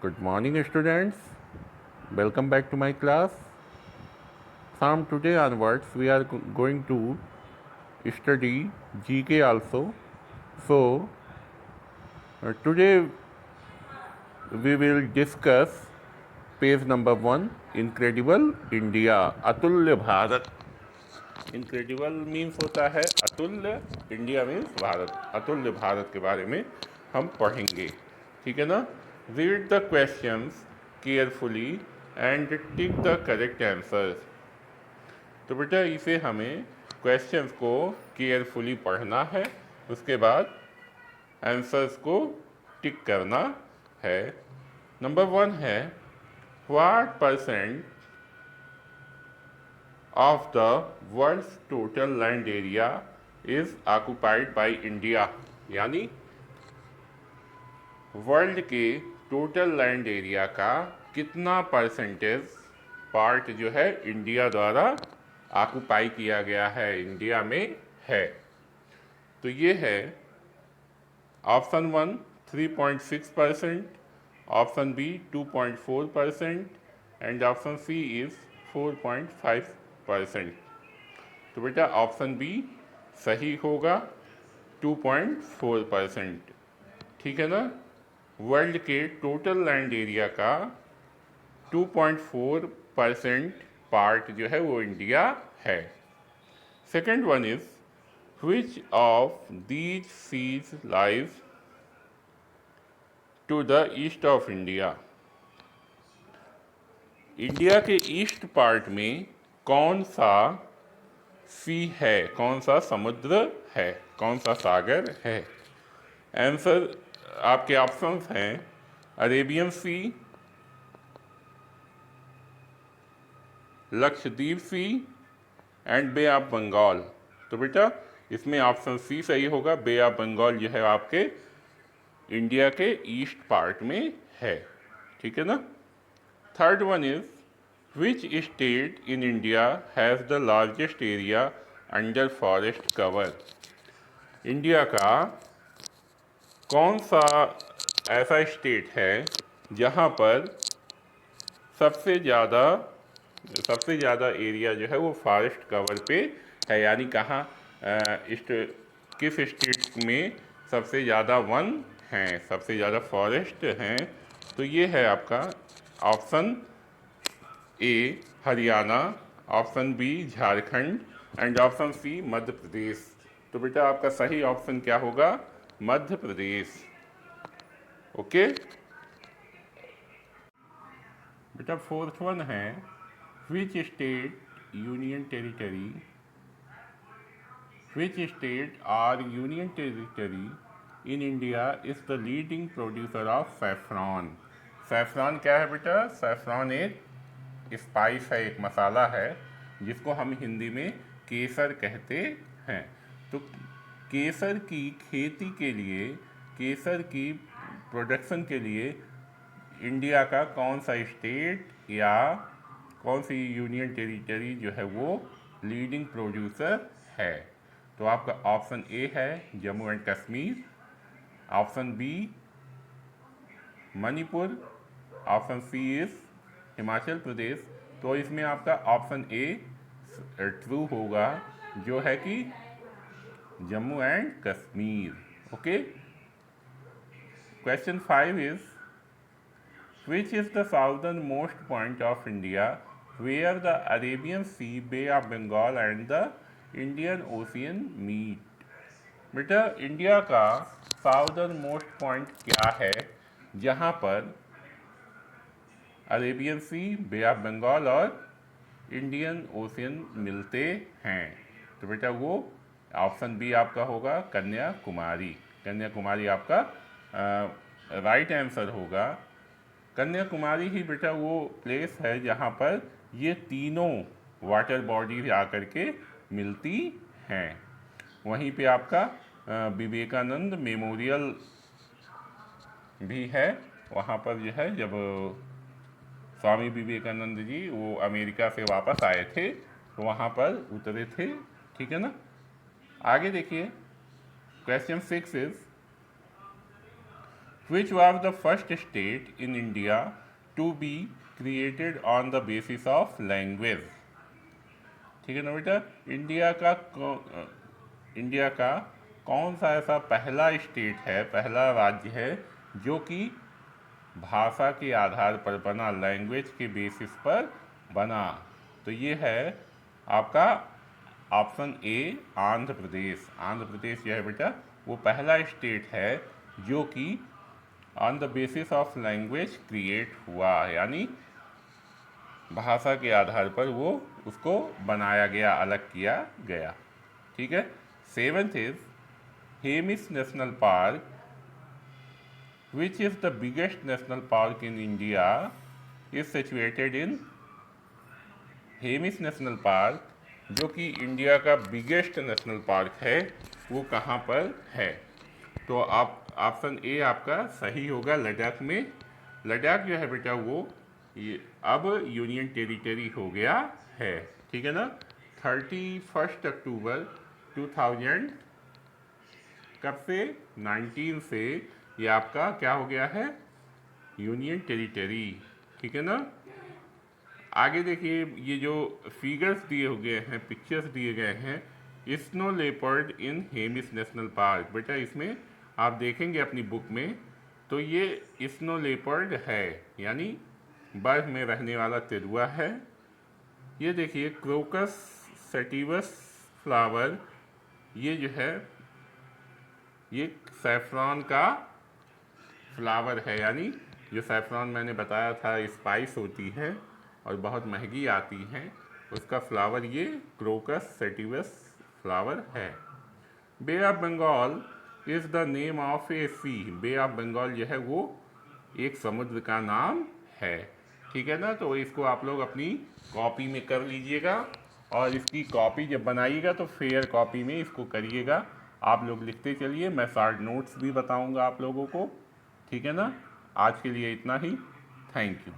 Good morning, students. Welcome back to my class. From today onwards, we are going to study GK also. So, today we will discuss page number 1, Incredible India, अतुल्य Bharat. Incredible means होता है अतुल्य, India means Bharat. अतुल्य भारत के बारे में हम पढ़ेंगे, ठीक है ना. Read the questions carefully and tick the correct answers. तो बेटा इसे हमें क्वेश्चंस को केयरफुली पढ़ना है, उसके बाद आंसर्स को टिक करना है. नंबर 1 है, what percent of the world's total land area is occupied by India. यानी वर्ल्ड के टोटल लैंड एरिया का कितना परसेंटेज पार्ट जो है इंडिया द्वारा ऑक्युपाई किया गया है, इंडिया में है. तो ये है option 1 3.6%, option B 2.4% and option C is 4.5%. तो बेटा ऑप्शन बी सही होगा, 2.4%. ठीक है ना. वर्ल्ड के टोटल लैंड एरिया का 2.4% पार्ट जो है वो इंडिया है. Second one is, which of these seas lies to the east of India. India के ईस्ट पार्ट में कौन सा सी है, कौन सा समुद्र है, कौन सा सागर है. आंसर आपके ऑप्शंस हैं Arabian Sea, Lakshadweep Sea and Bay of Bengal. तो बेटा इसमें ऑप्शन सी सही होगा. बे ऑफ बंगाल जो है आपके इंडिया के ईस्ट पार्ट में है, ठीक है ना. Third one is, which state in India has the largest area under forest cover. India का कौन सा ऐसा स्टेट है जहाँ पर सबसे ज़्यादा एरिया जो है वो फॉरेस्ट कवर पे है. यानी कहाँ किस स्टेट में सबसे ज़्यादा वन हैं, सबसे ज़्यादा फॉरेस्ट हैं. तो ये है आपका option A Haryana, option B Jharkhand and option C Madhya Pradesh. तो बेटा आपका सही ऑप्शन क्या होगा, मध्य प्रदेश. ओके बेटा. फोर्थ वन है, which state or union territory in India is the leading producer of saffron. Saffron क्या है बेटा, सैफरॉन एक स्पाइस है, एक मसाला है जिसको हम हिंदी में केसर कहते हैं. तो केसर की खेती के लिए, केसर की प्रोडक्शन के लिए इंडिया का कौन सा स्टेट या कौन सी यूनियन टेरिटरी जो है वो लीडिंग प्रोड्यूसर है. तो आपका ऑप्शन ए है Jammu and Kashmir, option B Manipur, option C is Himachal Pradesh. तो इसमें आपका ऑप्शन ए ट्रू होगा, जो है कि Jammu and Kashmir. Okay. Question 5 is, which is the southernmost point of India where the Arabian Sea, Bay of Bengal and the Indian Ocean meet. बेटा India का southernmost point क्या है जहाँ पर Arabian Sea, Bay of Bengal और Indian ocean मिलते हैं. तो बेटा वो ऑप्शन बी आपका होगा कन्याकुमारी. कन्याकुमारी आपका राइट आंसर होगा. कन्याकुमारी ही बेटा वो प्लेस है जहाँ पर ये तीनों वाटर बॉडीज आकर के मिलती हैं. वहीं पे आपका विवेकानंद मेमोरियल भी है. वहाँ पर जो है जब स्वामी विवेकानंद जी वो अमेरिका से वापस आए थे तो वहाँ पर उतरे थे, ठीक है ना. आगे देखिए question 6 is, which was the first state in India to be created on the basis of language। ठीक है ना बेटा, इंडिया का कौन सा ऐसा पहला स्टेट है, पहला राज्य है जो कि भाषा के आधार पर बना, लैंग्वेज के बेसिस पर बना। तो ये है आपका ऑप्शन ए, आंध्र प्रदेश। आंध्र प्रदेश जो है बेटा वो पहला स्टेट है जो कि on the basis of language create हुआ, यानी भाषा के आधार पर वो उसको बनाया गया, अलग किया गया। ठीक है। Seventh is Hemis national park, which is the biggest national park in India, is situated in Hemis national park, जो कि इंडिया का बिगेस्ट नेशनल पार्क है, वो कहाँ पर है? तो आप ऑप्शन ए आपका सही होगा, लद्दाख में। लद्दाख जो है बेटा वो ये अब यूनियन टेरिटरी हो गया है। ठीक है ना। 31 अक्टूबर 2000 कब से? 19 से ये आपका क्या हो गया है? Union territory. ठीक है ना। आगे देखिए, ये जो फिगर्स दिए हो गए हैं, पिक्चर्स दिए गए हैं, स्नो लेपर्ड इन हेमिस नेशनल पार्क। बेटा इसमें आप देखेंगे अपनी बुक में, तो ये स्नो लेपर्ड है, यानी बर्फ में रहने वाला तेंदुआ है। ये देखिए क्रोकस सेटिवस फ्लावर, ये जो है ये सैफरॉन का फ्लावर है, यानी जो सैफरॉन मैंने बताया था स्पाइस होती है और बहुत महंगी आती है, उसका फ्लावर ये क्रोकस सेटिवस फ्लावर है। Bay of Bengal is the name of a sea. Bay of Bengal जो है वो एक समुद्र का नाम है। ठीक है ना। तो इसको आप लोग अपनी कॉपी में कर लीजिएगा, और इसकी कॉपी जब बनाइएगा तो फेयर कॉपी में इसको करिएगा। आप लोग लिखते चलिए, मैं शॉर्ट नोट्स भी बताऊंगा आप लोगों को। ठीक है ना। आज के लिए इतना ही। Thank you.